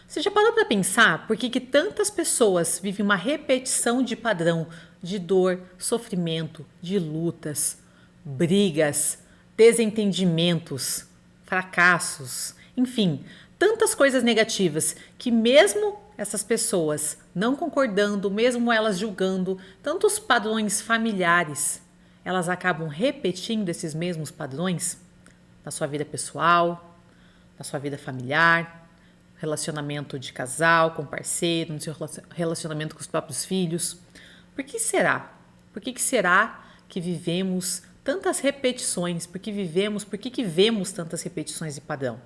Você já parou para pensar por que tantas pessoas vivem uma repetição de padrão de dor, sofrimento, de lutas, brigas, desentendimentos, fracassos, enfim, tantas coisas negativas que mesmo essas pessoas não concordando, mesmo elas julgando tantos padrões familiares, elas acabam repetindo esses mesmos padrões na sua vida pessoal, na sua vida familiar, relacionamento de casal, com parceiro, no seu relacionamento com os próprios filhos. Por que será? Por que será que vivemos tantas repetições? Por que vemos tantas repetições de padrão?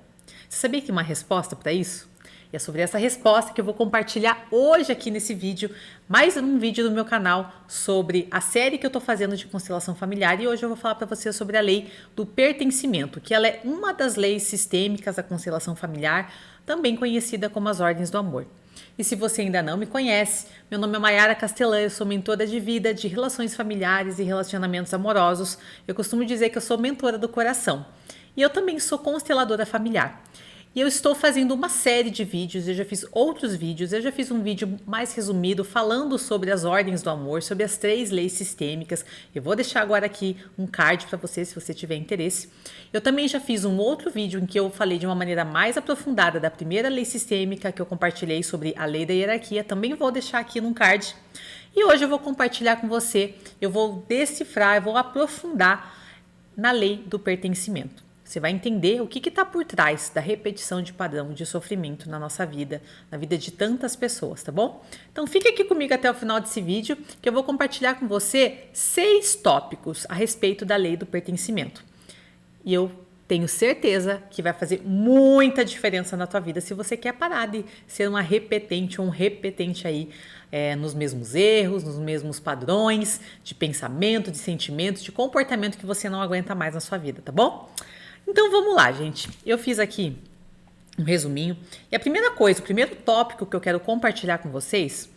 Você sabia que tem uma resposta para isso? E é sobre essa resposta que eu vou compartilhar hoje aqui nesse vídeo, mais um vídeo do meu canal sobre a série que eu estou fazendo de constelação familiar. E hoje eu vou falar para você sobre a lei do pertencimento, que ela é uma das leis sistêmicas da constelação familiar, também conhecida como as ordens do amor. E se você ainda não me conhece, meu nome é Mayara Castelã, eu sou mentora de vida, de relações familiares e relacionamentos amorosos. Eu costumo dizer que eu sou mentora do coração. E eu também sou consteladora familiar. E eu estou fazendo uma série de vídeos, eu já fiz outros vídeos, eu já fiz um vídeo mais resumido falando sobre as ordens do amor, sobre as 3 leis sistêmicas. Eu vou deixar agora aqui um card para você, se você tiver interesse. Eu também já fiz um outro vídeo em que eu falei de uma maneira mais aprofundada da primeira lei sistêmica, que eu compartilhei sobre a lei da hierarquia. Também vou deixar aqui num card. E hoje eu vou compartilhar com você, eu vou decifrar, eu vou aprofundar na lei do pertencimento. Você vai entender o que está por trás da repetição de padrão de sofrimento na nossa vida, na vida de tantas pessoas, tá bom? Então fique aqui comigo até o final desse vídeo, que eu vou compartilhar com você 6 tópicos a respeito da lei do pertencimento. E eu tenho certeza que vai fazer muita diferença na tua vida se você quer parar de ser uma repetente ou um repetente aí nos mesmos erros, nos mesmos padrões de pensamento, de sentimento, de comportamento que você não aguenta mais na sua vida, tá bom? Então vamos lá, gente. Eu fiz aqui um resuminho. E a primeira coisa, o primeiro tópico que eu quero compartilhar com vocês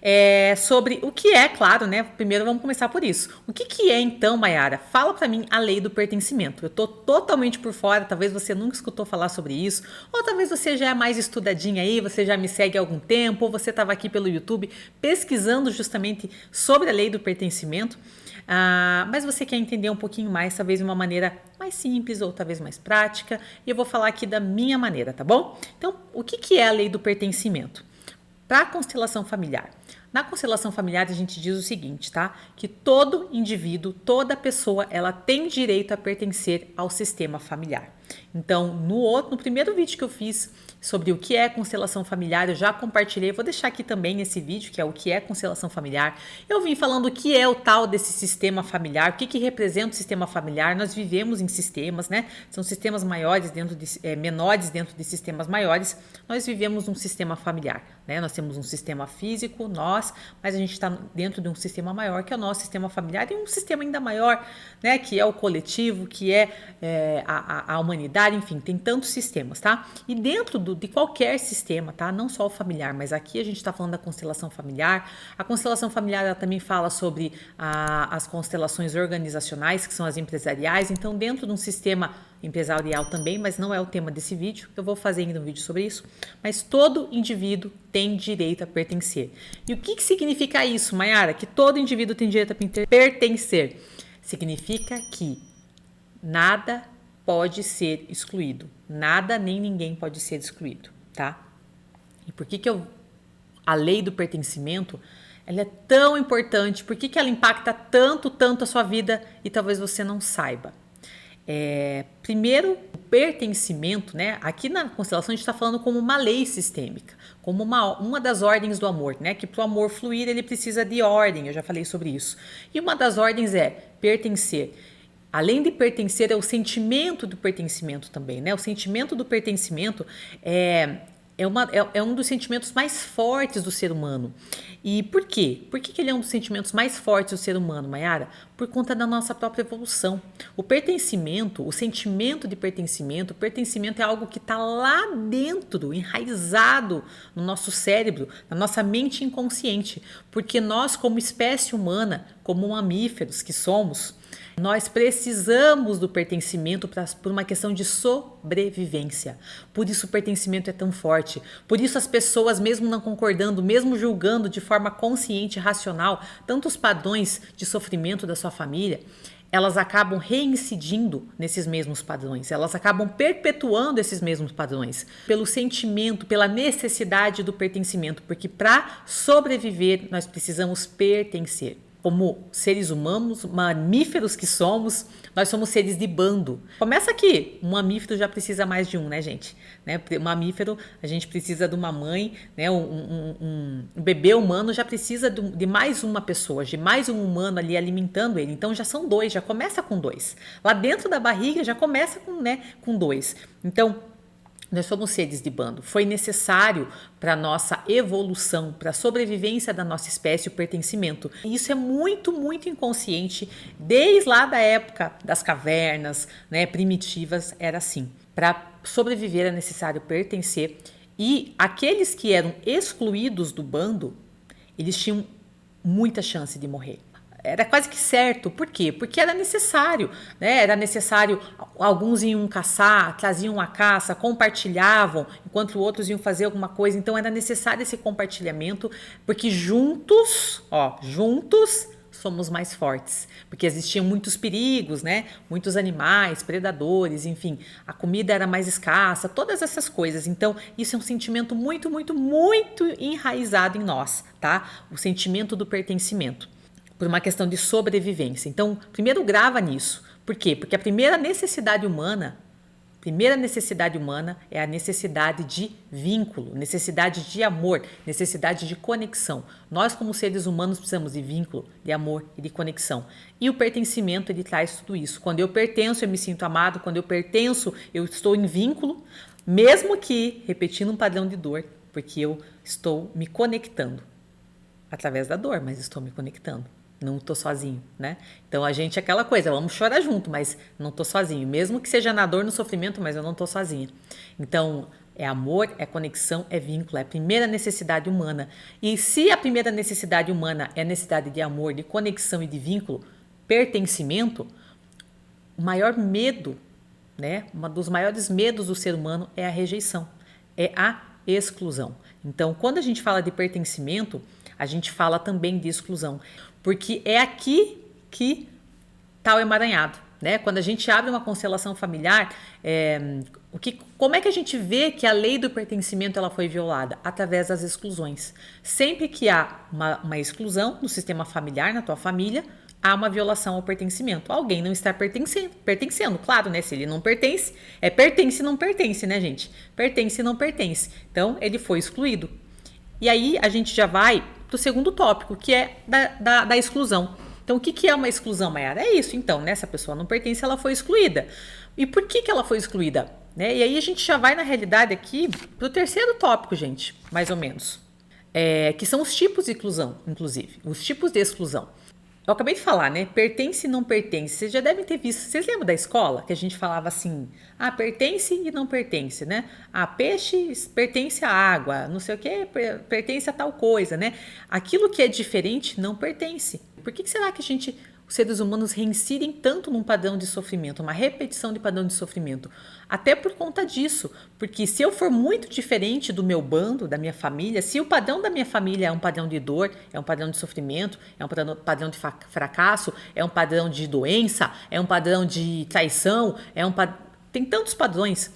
é sobre o que é, claro, né? Primeiro vamos começar por isso. O que é então, Mayara? Fala pra mim a lei do pertencimento. Eu tô totalmente por fora, talvez você nunca escutou falar sobre isso, ou talvez você já é mais estudadinha aí, você já me segue há algum tempo, ou você estava aqui pelo YouTube pesquisando justamente sobre a lei do pertencimento. Mas você quer entender um pouquinho mais, talvez de uma maneira mais simples ou talvez mais prática, e eu vou falar aqui da minha maneira, tá bom? Então, o que é a lei do pertencimento? Para a constelação familiar. Na constelação familiar a gente diz o seguinte, tá? Que todo indivíduo, toda pessoa, ela tem direito a pertencer ao sistema familiar. Então, no primeiro vídeo que eu fiz sobre o que é constelação familiar, eu já compartilhei, vou deixar aqui também esse vídeo, que é o que é constelação familiar. Eu vim falando o que é o tal desse sistema familiar, o que representa o sistema familiar. Nós vivemos em sistemas, né? São sistemas maiores menores dentro de sistemas maiores. Nós vivemos um sistema familiar, né? Nós temos um sistema físico, mas a gente está dentro de um sistema maior, que é o nosso sistema familiar, e um sistema ainda maior, né? Que é o coletivo, que é a humanidade, enfim, tem tantos sistemas, tá? E dentro de qualquer sistema, tá? Não só o familiar, mas aqui a gente está falando da constelação familiar. A constelação familiar ela também fala sobre as constelações organizacionais, que são as empresariais. Então, dentro de um sistema empresarial também, mas não é o tema desse vídeo, eu vou fazer ainda um vídeo sobre isso, mas todo indivíduo tem direito a pertencer. E o que significa isso, Mayara? Que todo indivíduo tem direito a pertencer. Significa que nada pode ser excluído. Nada nem ninguém pode ser excluído, tá? E por que a lei do pertencimento, ela é tão importante? Por que ela impacta tanto a sua vida e talvez você não saiba? Primeiro, o pertencimento, né? Aqui na constelação a gente está falando como uma lei sistêmica, como uma das ordens do amor, né? Que para o amor fluir ele precisa de ordem, eu já falei sobre isso. E uma das ordens é pertencer. Além de pertencer, é o sentimento do pertencimento também, né? O sentimento do pertencimento é um dos sentimentos mais fortes do ser humano. E por quê? Por que ele é um dos sentimentos mais fortes do ser humano, Mayara? Por conta da nossa própria evolução. O pertencimento, o sentimento de pertencimento, o pertencimento é algo que está lá dentro, enraizado no nosso cérebro, na nossa mente inconsciente. Porque nós, como espécie humana, como mamíferos que somos, Nós precisamos do pertencimento por uma questão de sobrevivência. Por isso o pertencimento é tão forte. Por isso as pessoas, mesmo não concordando, mesmo julgando de forma consciente e racional tantos padrões de sofrimento da sua família, elas acabam reincidindo nesses mesmos padrões, elas acabam perpetuando esses mesmos padrões, pelo sentimento, pela necessidade do pertencimento, porque para sobreviver nós precisamos pertencer. Como seres humanos, mamíferos que somos, nós somos seres de bando. Começa aqui, um mamífero já precisa mais de um, né, gente? Um mamífero, a gente precisa de uma mãe, né? Um bebê humano já precisa de mais uma pessoa, de mais um humano ali alimentando ele. Então já são dois, já começa com dois. Lá dentro da barriga já começa com dois. Então, nós somos seres de bando. Foi necessário para a nossa evolução, para a sobrevivência da nossa espécie, o pertencimento. E isso é muito, muito inconsciente. Desde lá da época das cavernas, né, primitivas, era assim. Para sobreviver é necessário pertencer. E aqueles que eram excluídos do bando, eles tinham muita chance de morrer. Era quase que certo. Por quê? Porque era necessário, né? Era necessário, alguns iam caçar, traziam a caça, compartilhavam, enquanto outros iam fazer alguma coisa. Então era necessário esse compartilhamento, porque juntos somos mais fortes. Porque existiam muitos perigos, né? Muitos animais, predadores, enfim. A comida era mais escassa, todas essas coisas. Então isso é um sentimento muito, muito, muito enraizado em nós, tá? O sentimento do pertencimento. Por uma questão de sobrevivência. Então, primeiro grava nisso. Por quê? Porque a primeira necessidade humana é a necessidade de vínculo, necessidade de amor, necessidade de conexão. Nós, como seres humanos, precisamos de vínculo, de amor e de conexão. E o pertencimento, ele traz tudo isso. Quando eu pertenço, eu me sinto amado. Quando eu pertenço, eu estou em vínculo, mesmo que repetindo um padrão de dor, porque eu estou me conectando através da dor, mas estou me conectando. Não estou sozinho, né? Então a gente é aquela coisa, vamos chorar junto, mas não estou sozinho. Mesmo que seja na dor, no sofrimento, mas eu não estou sozinha. Então é amor, é conexão, é vínculo, é a primeira necessidade humana. E se a primeira necessidade humana é a necessidade de amor, de conexão e de vínculo, pertencimento, o maior medo, né? Um dos maiores medos do ser humano é a rejeição, é a exclusão. Então quando a gente fala de pertencimento, a gente fala também de exclusão. Porque é aqui que está o emaranhado, né? Quando a gente abre uma constelação familiar, como é que a gente vê que a lei do pertencimento ela foi violada? Através das exclusões. Sempre que há uma exclusão no sistema familiar, na tua família, há uma violação ao pertencimento. Alguém não está pertencendo, claro, né? Se ele não pertence, pertence e não pertence, né, gente? Pertence e não pertence. Então, ele foi excluído. E aí, a gente já vai para o segundo tópico, que é da exclusão. Então, o que é uma exclusão, Mayara? É isso, então, né? Se a pessoa não pertence, ela foi excluída. E por que ela foi excluída? Né? E aí, a gente já vai, na realidade, aqui para o terceiro tópico, gente, mais ou menos. Que são os tipos de inclusão, inclusive. Os tipos de exclusão. Eu acabei de falar, né? Pertence e não pertence. Vocês já devem ter visto. Vocês lembram da escola? Que a gente falava assim, pertence e não pertence, né? Peixe pertence à água, não sei o que, pertence a tal coisa, né? Aquilo que é diferente não pertence. Por que será que os seres humanos reincidem tanto num padrão de sofrimento, uma repetição de padrão de sofrimento? Até por conta disso, porque se eu for muito diferente do meu bando, da minha família, se o padrão da minha família é um padrão de dor, é um padrão de sofrimento, é um padrão de fracasso, é um padrão de doença, é um padrão de traição, tem tantos padrões.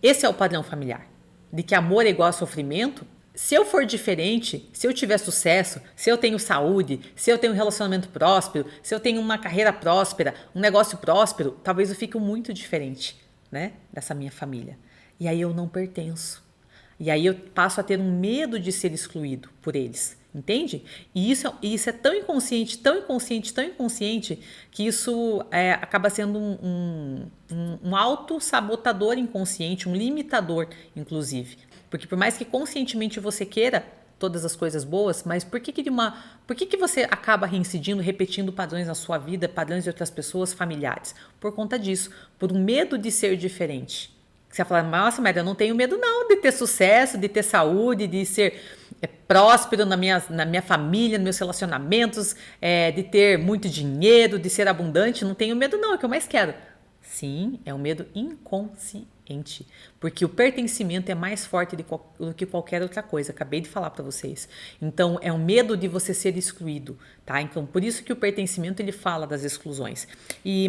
Esse é o padrão familiar, de que amor é igual a sofrimento. Se eu for diferente, se eu tiver sucesso, se eu tenho saúde, se eu tenho um relacionamento próspero, se eu tenho uma carreira próspera, um negócio próspero, talvez eu fique muito diferente, né, dessa minha família. E aí eu não pertenço. E aí eu passo a ter um medo de ser excluído por eles, entende? E isso é tão inconsciente, tão inconsciente, tão inconsciente, que isso acaba sendo um autossabotador inconsciente, um limitador, inclusive. Porque por mais que conscientemente você queira todas as coisas boas, mas por que você acaba reincidindo, repetindo padrões na sua vida, padrões de outras pessoas, familiares? Por conta disso, por um medo de ser diferente. Você vai falar, nossa, mas eu não tenho medo não de ter sucesso, de ter saúde, de ser próspero na minha família, nos meus relacionamentos, de ter muito dinheiro, de ser abundante. Não tenho medo, não, é o que eu mais quero. Sim, é um medo inconsciente, porque o pertencimento é mais forte do que qualquer outra coisa. Acabei de falar para vocês. Então, é um medo de você ser excluído, tá? Então, por isso que o pertencimento ele fala das exclusões.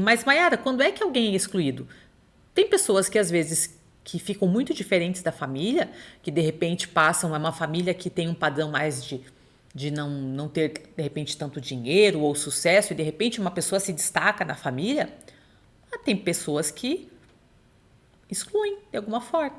Mas Mayara, quando é que alguém é excluído? Tem pessoas que às vezes que ficam muito diferentes da família, que de repente passam, é uma família que tem um padrão mais de não ter, de repente, tanto dinheiro ou sucesso, e de repente uma pessoa se destaca na família. Tem pessoas que excluem de alguma forma.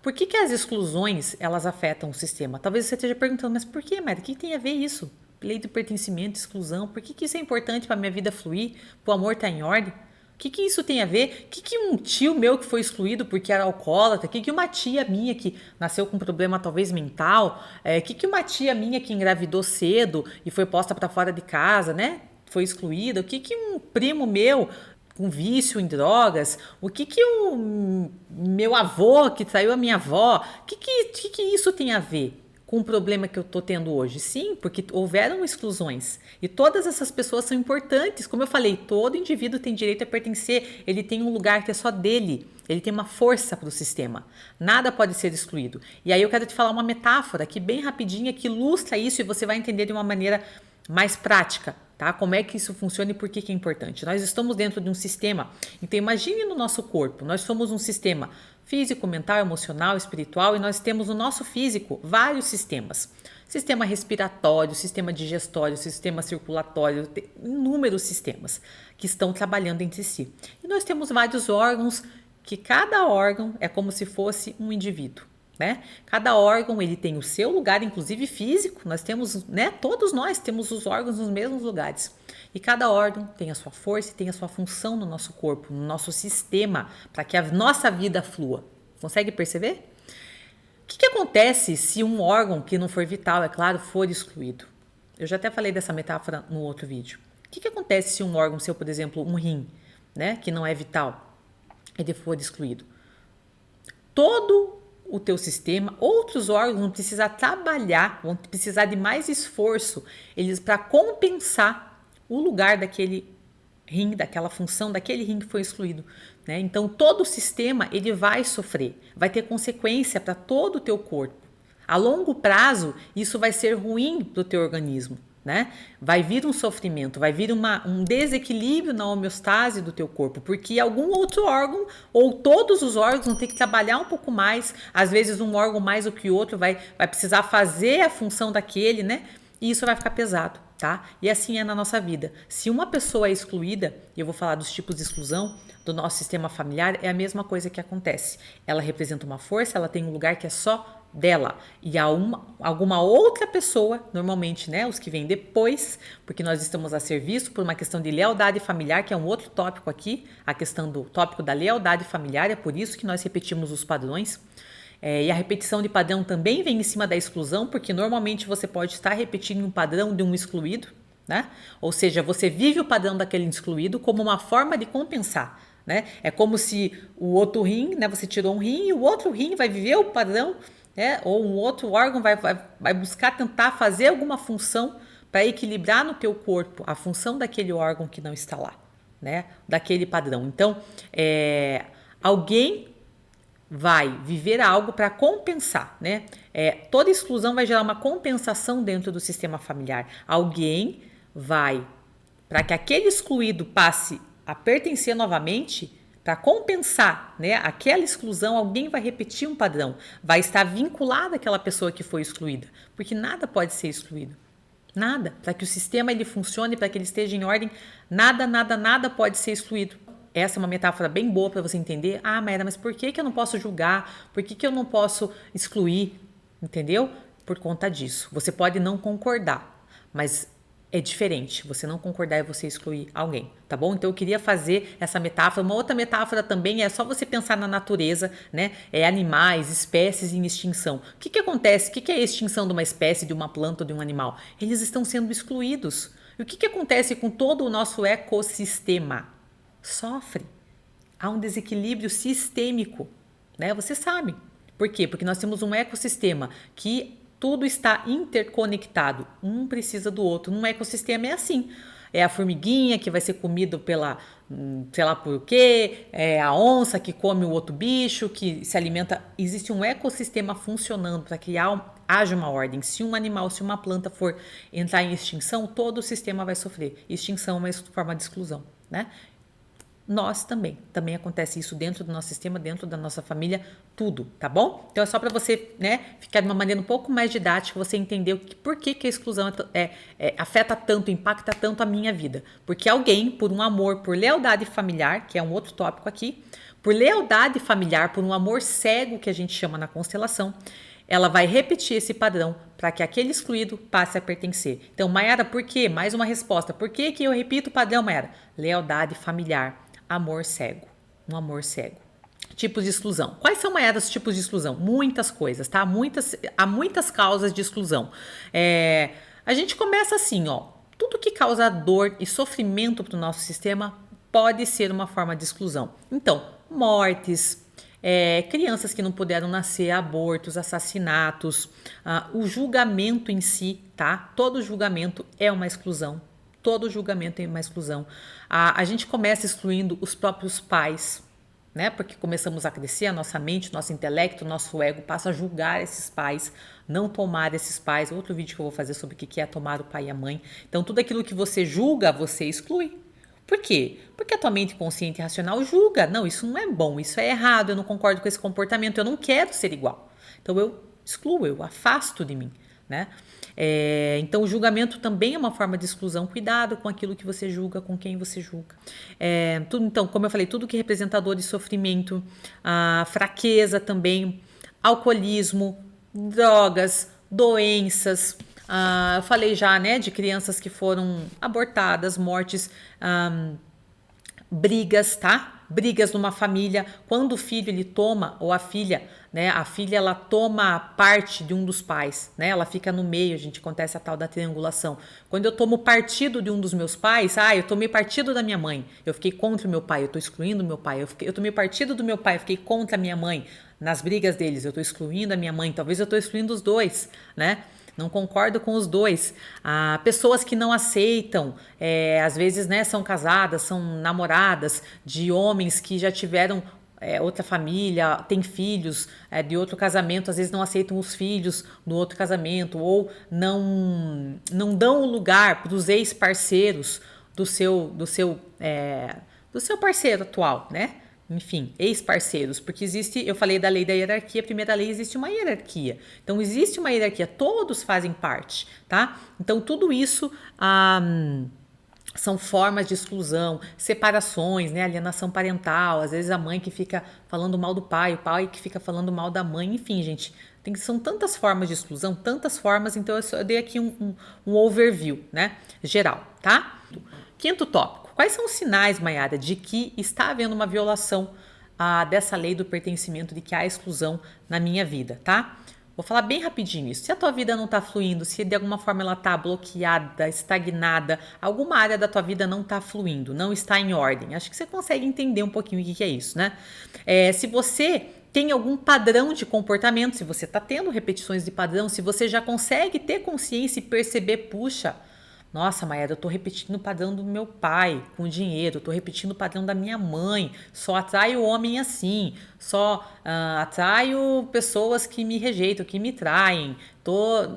Por que as exclusões elas afetam o sistema? Talvez você esteja perguntando, mas por que, Mayra? O que tem a ver isso? Lei do pertencimento, exclusão. Por que isso é importante para a minha vida fluir? Para o amor estar em ordem? O que isso tem a ver? O que um tio meu que foi excluído porque era alcoólatra? O que uma tia minha que nasceu com um problema talvez mental? O que uma tia minha que engravidou cedo e foi posta para fora de casa, né? Foi excluída? O que um primo meu com vício em drogas? O que o meu avô que traiu a minha avó? O que isso tem a ver com o problema que eu estou tendo hoje? Sim, porque houveram exclusões. E todas essas pessoas são importantes. Como eu falei, todo indivíduo tem direito a pertencer. Ele tem um lugar que é só dele. Ele tem uma força para o sistema. Nada pode ser excluído. E aí eu quero te falar uma metáfora aqui bem rapidinha que ilustra isso e você vai entender de uma maneira mais prática, tá? Como é que isso funciona e por que é importante. Nós estamos dentro de um sistema. Então imagine no nosso corpo. Nós somos um sistema físico, mental, emocional, espiritual, e nós temos no nosso físico vários sistemas. Sistema respiratório, sistema digestório, sistema circulatório, inúmeros sistemas que estão trabalhando entre si. E nós temos vários órgãos que cada órgão é como se fosse um indivíduo. Né? Cada órgão ele tem o seu lugar, inclusive físico. Nós temos, né? Todos nós temos os órgãos nos mesmos lugares. E cada órgão tem a sua força e tem a sua função no nosso corpo, no nosso sistema, para que a nossa vida flua. Consegue perceber? O que acontece se um órgão que não for vital, é claro, for excluído? Eu já até falei dessa metáfora no outro vídeo. O que acontece se um órgão, seu, por exemplo, um rim, né, que não é vital, ele for excluído? Todo o teu sistema, outros órgãos vão precisar trabalhar, vão precisar de mais esforço, eles para compensar o lugar daquele rim, daquela função, daquele rim que foi excluído, né? Então todo o sistema ele vai sofrer, vai ter consequência para todo o teu corpo. A longo prazo isso vai ser ruim para o teu organismo. Né? Vai vir um sofrimento, vai vir um desequilíbrio na homeostase do teu corpo, porque algum outro órgão ou todos os órgãos vão ter que trabalhar um pouco mais, às vezes um órgão mais do que o outro vai precisar fazer a função daquele, né? E isso vai ficar pesado, tá? E assim é na nossa vida. Se uma pessoa é excluída, e eu vou falar dos tipos de exclusão do nosso sistema familiar, é a mesma coisa que acontece. Ela representa uma força, ela tem um lugar que é só dela e alguma outra pessoa, normalmente, né, os que vêm depois, porque nós estamos a serviço por uma questão de lealdade familiar, que é um outro tópico aqui, a questão do tópico da lealdade familiar, é por isso que nós repetimos os padrões. E a repetição de padrão também vem em cima da exclusão, porque normalmente você pode estar repetindo um padrão de um excluído, né? Ou seja, você vive o padrão daquele excluído como uma forma de compensar. Né? É como se o outro rim, né, você tirou um rim e o outro rim vai viver o padrão, né, ou um outro órgão vai buscar tentar fazer alguma função para equilibrar no teu corpo a função daquele órgão que não está lá, né, daquele padrão. Então, alguém vai viver algo para compensar, né? Toda exclusão vai gerar uma compensação dentro do sistema familiar. Alguém vai, para que aquele excluído passe a pertencer novamente, para compensar, né, aquela exclusão, alguém vai repetir um padrão, vai estar vinculado àquela pessoa que foi excluída, porque nada pode ser excluído. Nada. Para que o sistema ele funcione, para que ele esteja em ordem, nada pode ser excluído. Essa é uma metáfora bem boa para você entender. Ah, mas por que eu não posso julgar? Por que eu não posso excluir? Entendeu? Por conta disso. Você pode não concordar, mas é diferente. Você não concordar e você excluir alguém, tá bom? Então eu queria fazer essa metáfora. Uma outra metáfora também é só você pensar na natureza, né? Animais, espécies em extinção. O que acontece? O que é a extinção de uma espécie, de uma planta ou de um animal? Eles estão sendo excluídos. E o que acontece com todo o nosso ecossistema? Sofre. Há um desequilíbrio sistêmico, né? Você sabe. Por quê? Porque nós temos um ecossistema que Tudo está interconectado, um precisa do outro. Num ecossistema é assim. É a formiguinha que vai ser comida pela, sei lá por quê, é a onça que come o outro bicho, que se alimenta. Existe um ecossistema funcionando para que haja uma ordem. Se um animal, se uma planta for entrar em extinção, todo o sistema vai sofrer. Extinção é uma forma de exclusão, né? Nós também acontece isso dentro do nosso sistema, dentro da nossa família, tudo, tá bom? Então é só para você, né, ficar de uma maneira um pouco mais didática, você entender por que a exclusão afeta tanto, impacta tanto a minha vida. Porque alguém, por um amor, por lealdade familiar, que é um outro tópico aqui, por lealdade familiar, por um amor cego que a gente chama na constelação, ela vai repetir esse padrão para que aquele excluído passe a pertencer. Então, Mayara, por quê? Mais uma resposta. Por que eu repito o padrão, Mayara? Lealdade familiar. Amor cego, um amor cego. Tipos de exclusão. Quais são, Mayara, os tipos de exclusão? Muitas coisas, tá? Há muitas causas de exclusão. A gente começa assim, ó. Tudo que causa dor e sofrimento para o nosso sistema pode ser uma forma de exclusão. Então, mortes, crianças que não puderam nascer, abortos, assassinatos, o julgamento em si, tá? Todo julgamento é uma exclusão. Todo julgamento é uma exclusão. A gente começa excluindo os próprios pais, né? Porque começamos a crescer, a nossa mente, nosso intelecto, nosso ego passa a julgar esses pais, não tomar esses pais. Outro vídeo que eu vou fazer sobre o que é tomar o pai e a mãe. Então, tudo aquilo que você julga, você exclui. Por quê? Porque a tua mente consciente e racional julga. Não, isso não é bom, isso é errado, eu não concordo com esse comportamento, eu não quero ser igual. Então, eu excluo, eu afasto de mim, né? Então o julgamento também é uma forma de exclusão. Cuidado com aquilo que você julga, com quem você julga. Então, como eu falei, tudo que representa dor e sofrimento, fraqueza também, alcoolismo, drogas, doenças. Eu falei já, né, de crianças que foram abortadas, mortes, brigas, tá? Brigas numa família, quando o filho ele toma, ou a filha, né? A filha ela toma parte de um dos pais, né? Ela fica no meio, a gente acontece a tal da triangulação. Quando eu tomo partido de um dos meus pais, eu tomei partido da minha mãe, eu fiquei contra o meu pai, eu tô excluindo o meu pai. Eu tomei partido do meu pai, eu fiquei contra a minha mãe. Nas brigas deles, eu tô excluindo a minha mãe, talvez eu tô excluindo os dois, né? Não concordo com os dois. Pessoas que não aceitam, às vezes, né, são casadas, são namoradas de homens que já tiveram outra família, têm filhos de outro casamento, às vezes não aceitam os filhos do outro casamento, ou não dão o lugar para os ex-parceiros do seu parceiro atual, né? Enfim, ex-parceiros, porque existe, eu falei da lei da hierarquia, a primeira lei existe uma hierarquia. Então, existe uma hierarquia, todos fazem parte, tá? Então, tudo isso são formas de exclusão, separações, né? Alienação parental, às vezes a mãe que fica falando mal do pai, o pai que fica falando mal da mãe, enfim, gente. São tantas formas de exclusão, tantas formas, então eu dei aqui um overview, né? Geral, tá? Quinto tópico. Quais são os sinais, Mayara, de que está havendo uma violação dessa lei do pertencimento, de que há exclusão na minha vida, tá? Vou falar bem rapidinho isso. Se a tua vida não está fluindo, se de alguma forma ela está bloqueada, estagnada, alguma área da tua vida não está fluindo, não está em ordem. Acho que você consegue entender um pouquinho o que é isso, né? Se você tem algum padrão de comportamento, se você está tendo repetições de padrão, se você já consegue ter consciência e perceber, puxa, nossa, Mayara, eu tô repetindo o padrão do meu pai com dinheiro, eu tô repetindo o padrão da minha mãe, só atraio homem assim, só atraio pessoas que me rejeitam, que me traem,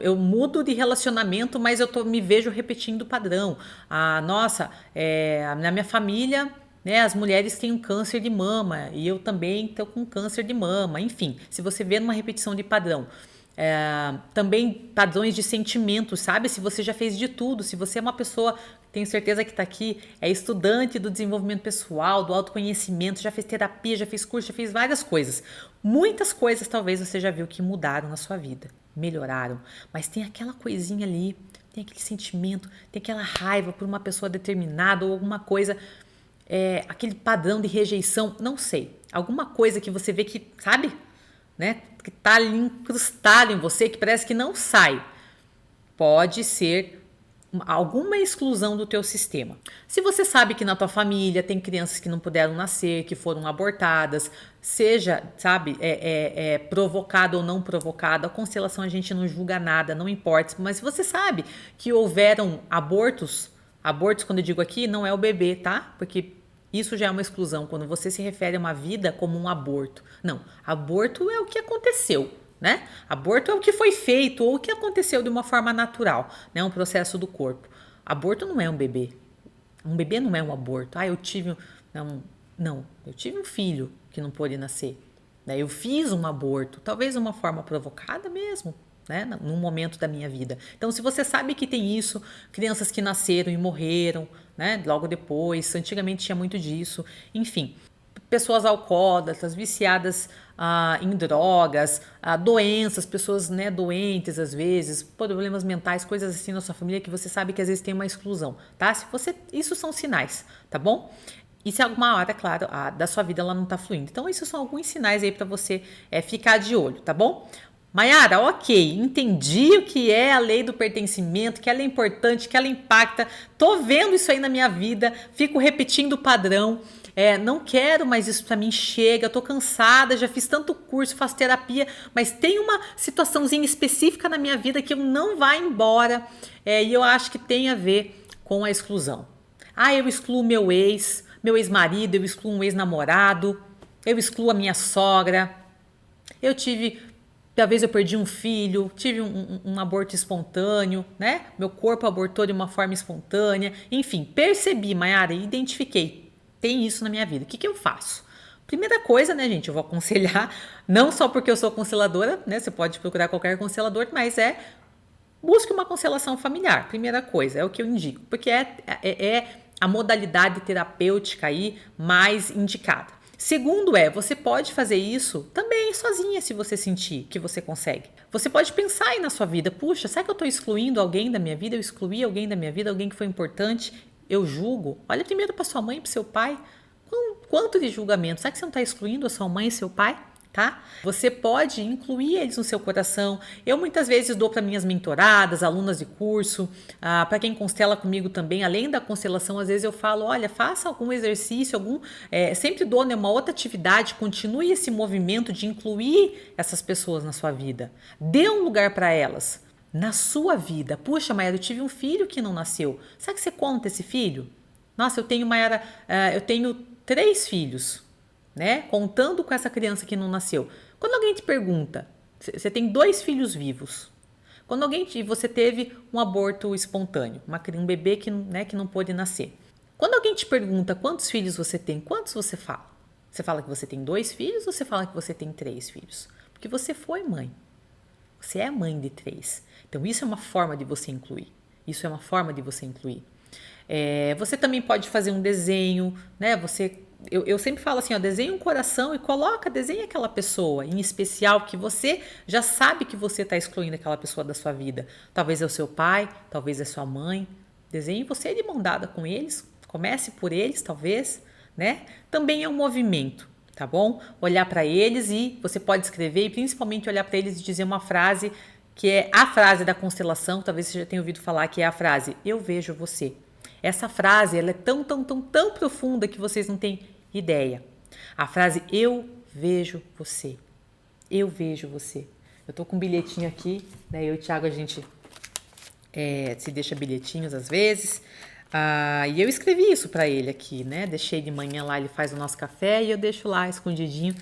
eu mudo de relacionamento, mas me vejo repetindo o padrão. Na minha família, né, as mulheres têm um câncer de mama e eu também tô com câncer de mama, enfim, se você vê numa repetição de padrão. Também padrões de sentimentos, sabe? Se você já fez de tudo, se você é uma pessoa, tenho certeza que está aqui, é estudante do desenvolvimento pessoal, do autoconhecimento, já fez terapia, já fez curso, já fez várias coisas. Muitas coisas talvez você já viu que mudaram na sua vida, melhoraram, mas tem aquela coisinha ali, tem aquele sentimento, tem aquela raiva por uma pessoa determinada ou alguma coisa, aquele padrão de rejeição, não sei, alguma coisa que você vê que, sabe? Né? Que tá ali incrustado em você, que parece que não sai. Pode ser alguma exclusão do teu sistema. Se você sabe que na tua família tem crianças que não puderam nascer, que foram abortadas, seja, sabe, provocado ou não provocado, a constelação a gente não julga nada, não importa. Mas se você sabe que houveram abortos quando eu digo aqui, não é o bebê, tá? Porque isso já é uma exclusão, quando você se refere a uma vida como um aborto. Não, aborto é o que aconteceu, né? Aborto é o que foi feito ou o que aconteceu de uma forma natural, né? Um processo do corpo. Aborto não é um bebê. Um bebê não é um aborto. Eu tive eu tive um filho que não pôde nascer. Né? Eu fiz um aborto, talvez de uma forma provocada mesmo, né? Num momento da minha vida. Então, se você sabe que tem isso, crianças que nasceram e morreram, né? Logo depois, antigamente tinha muito disso, enfim, pessoas alcoólatras, viciadas em drogas, doenças, pessoas, né, doentes às vezes, problemas mentais, coisas assim na sua família que você sabe que às vezes tem uma exclusão, tá? Isso são sinais, tá bom? E se alguma hora, claro, da sua vida ela não tá fluindo. Então, isso são alguns sinais aí para você ficar de olho, tá bom? Maiara, ok, entendi o que é a lei do pertencimento, que ela é importante, que ela impacta, tô vendo isso aí na minha vida, fico repetindo o padrão, não quero mais isso pra mim, chega, tô cansada, já fiz tanto curso, faço terapia, mas tem uma situaçãozinha específica na minha vida que não vai embora, e eu acho que tem a ver com a exclusão. Eu excluo meu ex-marido, eu excluo um ex-namorado, eu excluo a minha sogra, talvez eu perdi um filho, tive um aborto espontâneo, né? Meu corpo abortou de uma forma espontânea. Enfim, percebi, Maiara, e identifiquei. Tem isso na minha vida. O que eu faço? Primeira coisa, né, gente? Eu vou aconselhar, não só porque eu sou consteladora, né? Você pode procurar qualquer constelador, mas busque uma constelação familiar. Primeira coisa, é o que eu indico. Porque é a modalidade terapêutica aí mais indicada. Segundo você pode fazer isso também sozinha se você sentir que você consegue. Você pode pensar aí na sua vida, puxa, será que eu estou excluindo alguém da minha vida? Eu excluí alguém da minha vida, alguém que foi importante? Eu julgo? Olha primeiro para sua mãe e para seu pai. Quanto de julgamento? Será que você não está excluindo a sua mãe e seu pai? Tá? Você pode incluir eles no seu coração. Eu muitas vezes dou para minhas mentoradas, alunas de curso, para quem constela comigo também, além da constelação, às vezes eu falo, olha, faça algum exercício, sempre dou, né, uma outra atividade, continue esse movimento de incluir essas pessoas na sua vida. Dê um lugar para elas na sua vida. Puxa, Maiara, eu tive um filho que não nasceu. Sabe que você conta esse filho? Nossa, eu tenho 3 filhos. Né? Contando com essa criança que não nasceu. Quando alguém te pergunta, você tem 2 filhos vivos. Quando você teve um aborto espontâneo, um bebê que não pôde nascer. Quando alguém te pergunta quantos filhos você tem, quantos você fala? Você fala que você tem 2 filhos ou você fala que você tem 3 filhos? Porque você foi mãe. Você é mãe de 3. Então isso é uma forma de você incluir. Você também pode fazer um desenho, né? Eu sempre falo assim, desenha um coração e desenha aquela pessoa em especial que você já sabe que você está excluindo aquela pessoa da sua vida. Talvez é o seu pai, talvez é sua mãe. Desenhe você de mão dada com eles, comece por eles, talvez, né? Também é um movimento, tá bom? Olhar para eles e você pode escrever e principalmente olhar para eles e dizer uma frase que é a frase da constelação, talvez você já tenha ouvido falar, que é a frase, eu vejo você. Essa frase, ela é tão profunda que vocês não têm ideia. A frase, eu vejo você. Eu vejo você. Eu tô com um bilhetinho aqui, né? Eu e o Thiago, a gente se deixa bilhetinhos às vezes. E eu escrevi isso para ele aqui, né? Deixei de manhã lá, ele faz o nosso café e eu deixo lá escondidinho,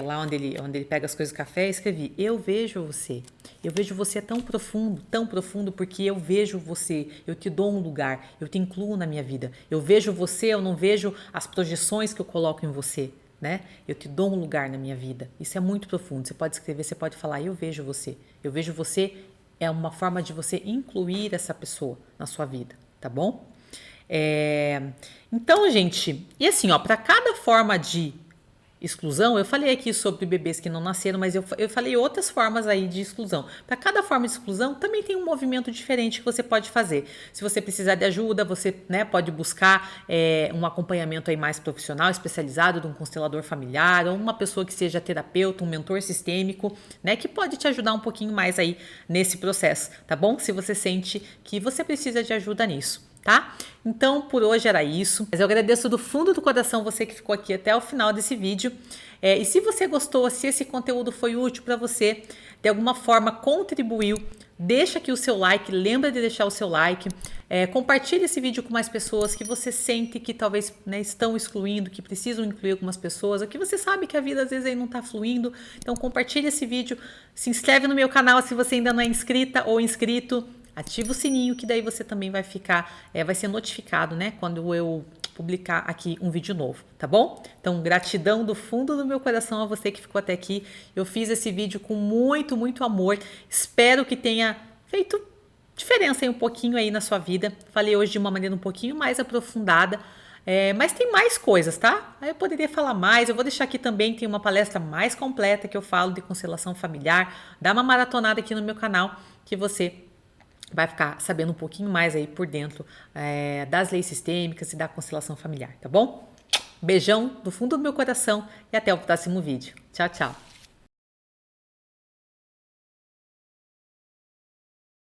lá onde ele pega as coisas do café, escrevi, eu vejo você. Eu vejo você tão profundo, porque eu vejo você, eu te dou um lugar, eu te incluo na minha vida. Eu vejo você, eu não vejo as projeções que eu coloco em você, né? Eu te dou um lugar na minha vida. Isso é muito profundo. Você pode escrever, você pode falar, eu vejo você. Eu vejo você é uma forma de você incluir essa pessoa na sua vida, tá bom? Então, gente, e assim, para cada forma de exclusão, eu falei aqui sobre bebês que não nasceram, mas eu falei outras formas aí de exclusão. Para cada forma de exclusão, também tem um movimento diferente que você pode fazer. Se você precisar de ajuda, você, né, pode buscar um acompanhamento aí mais profissional, especializado, de um constelador familiar, ou uma pessoa que seja terapeuta, um mentor sistêmico, né, que pode te ajudar um pouquinho mais aí nesse processo, tá bom? Se você sente que você precisa de ajuda nisso. Tá? Então, por hoje era isso. Mas eu agradeço do fundo do coração você que ficou aqui até o final desse vídeo. E se você gostou, se esse conteúdo foi útil para você, de alguma forma contribuiu, deixa aqui o seu like, lembra de deixar o seu like. Compartilhe esse vídeo com mais pessoas que você sente que talvez, né, estão excluindo, que precisam incluir algumas pessoas, ou que você sabe que a vida às vezes aí não está fluindo. Então, compartilhe esse vídeo, se inscreve no meu canal se você ainda não é inscrita ou inscrito. Ativa o sininho que daí você também vai ficar, vai ser notificado, né? Quando eu publicar aqui um vídeo novo, tá bom? Então, gratidão do fundo do meu coração a você que ficou até aqui. Eu fiz esse vídeo com muito, muito amor. Espero que tenha feito diferença aí um pouquinho aí na sua vida. Falei hoje de uma maneira um pouquinho mais aprofundada. Mas tem mais coisas, tá? Aí eu poderia falar mais. Eu vou deixar aqui também, tem uma palestra mais completa que eu falo de constelação familiar. Dá uma maratonada aqui no meu canal que você vai ficar sabendo um pouquinho mais aí por dentro das leis sistêmicas e da constelação familiar, tá bom? Beijão do fundo do meu coração e até o próximo vídeo. Tchau, tchau!